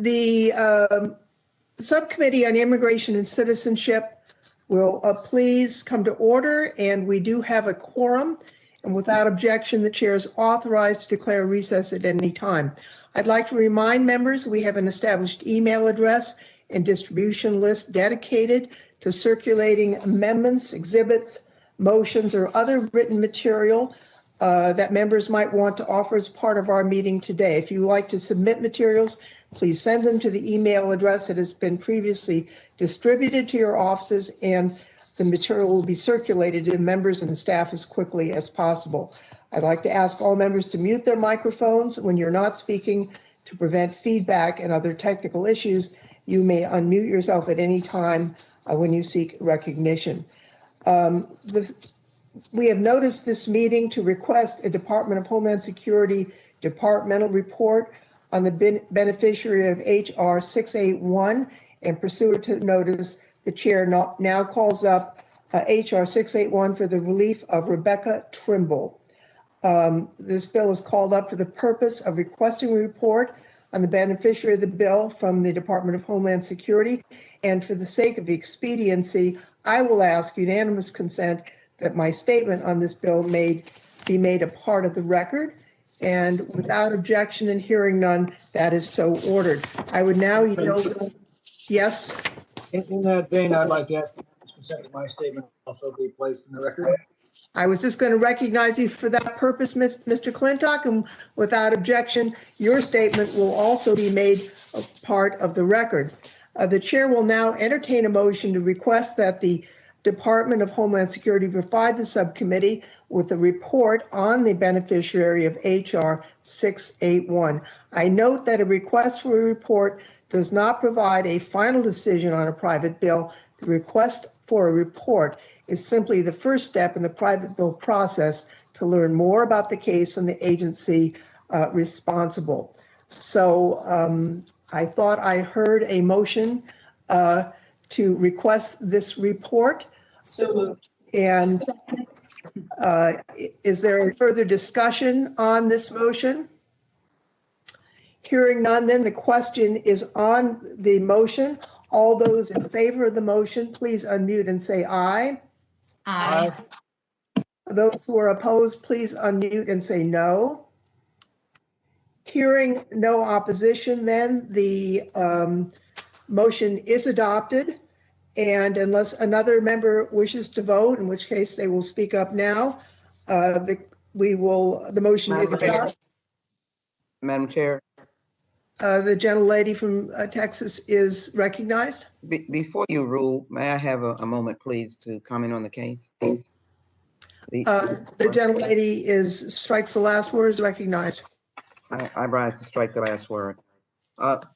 The Subcommittee on Immigration and Citizenship will please come to order, and we do have a quorum. And without objection, the chair is authorized to declare recess at any time. I'd like to remind members we have an established email address and distribution list dedicated to circulating amendments, exhibits, motions, or other written material that members might want to offer as part of our meeting today. If you would like to submit materials, please send them to the email address that has been previously distributed to your offices, and the material will be circulated to members and staff as quickly as possible. I'd like to ask all members to mute their microphones when you're not speaking to prevent feedback and other technical issues. You may unmute yourself at any time when you seek recognition. We have noticed this meeting to request a Department of Homeland Security departmental report on the beneficiary of H.R. 681, and pursuant to notice, the chair now calls up H.R. 681 for the relief of Rebecca Trimble. This bill is called up for the purpose of requesting a report on the beneficiary of the bill from the Department of Homeland Security, and for the sake of expediency, I will ask unanimous consent that my statement on this bill be made a part of the record. And without objection and hearing none, that is so ordered. I would now yield. Yes? In that vein, I'd like to ask consent that my statement also be placed in the record. I was just going to recognize you for that purpose, Mr. Clintock, and without objection, your statement will also be made a part of the record. The chair will now entertain a motion to request that the Department of Homeland Security provide the subcommittee with a report on the beneficiary of H.R. 681. I note that a request for a report does not provide a final decision on a private bill. The request for a report is simply the first step in the private bill process to learn more about the case and the agency responsible. So I thought I heard a motion to request this report. So moved. And is there further discussion on this motion? Hearing none, then the question is on the motion. All those in favor of the motion, please unmute and say aye. Aye. Those who are opposed, please unmute and say no. Hearing no opposition, then the motion is adopted. And unless another member wishes to vote, in which case they will speak up now, the motion is adopted. Madam Chair. The gentlelady from Texas is recognized. Before you rule, may I have a moment, please, to comment on the case? Please. The gentlelady strikes the last word, is recognized. I rise to strike the last word.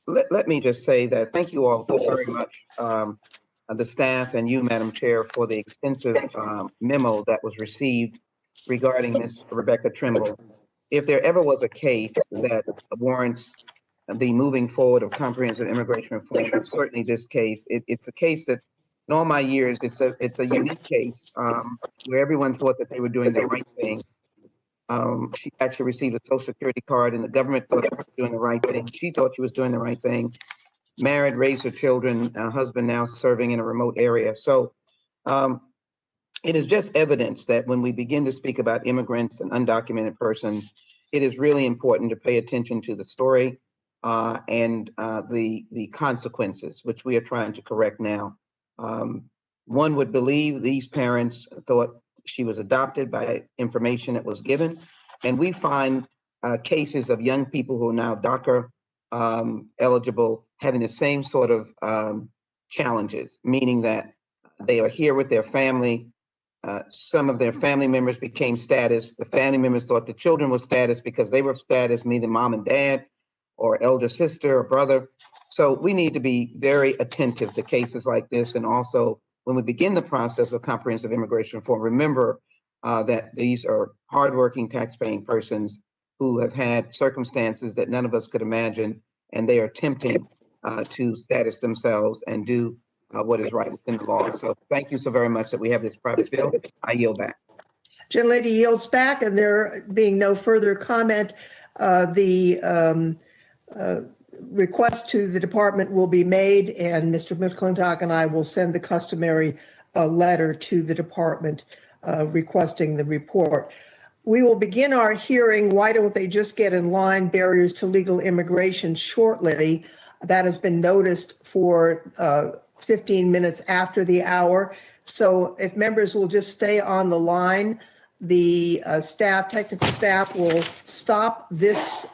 Let me just say that thank you all very much, the staff and you, Madam Chair, for the extensive memo that was received regarding Ms. Rebecca Trimble. If there ever was a case that warrants the moving forward of comprehensive immigration reform, certainly this case. It's a case that in all my years, it's a unique case where everyone thought that they were doing the right thing. She actually received a Social Security card and the government thought she was doing the right thing. She thought she was doing the right thing. Married, raised her children, husband now serving in a remote area. So it is just evidence that when we begin to speak about immigrants and undocumented persons, it is really important to pay attention to the story and the consequences, which we are trying to correct now. One would believe these parents thought she was adopted by information that was given. And we find cases of young people who are now DACA eligible having the same sort of challenges, meaning that they are here with their family. Some of their family members became status. The family members thought the children were status because they were status, meaning mom and dad or elder sister or brother. So we need to be very attentive to cases like this. And also when we begin the process of comprehensive immigration reform, remember that these are hardworking tax-paying persons who have had circumstances that none of us could imagine, and they are attempting to status themselves and do what is right within the law. So thank you so very much that we have this private bill. I yield back. Gentlelady yields back, and there being no further comment, the request to the department will be made, and Mr. McClintock and I will send the customary letter to the department requesting the report. We will begin our hearing, Why Don't They Just Get in Line? Barriers to Legal Immigration, shortly. That has been noticed for 15 minutes after the hour. So if members will just stay on the line, the technical staff will stop this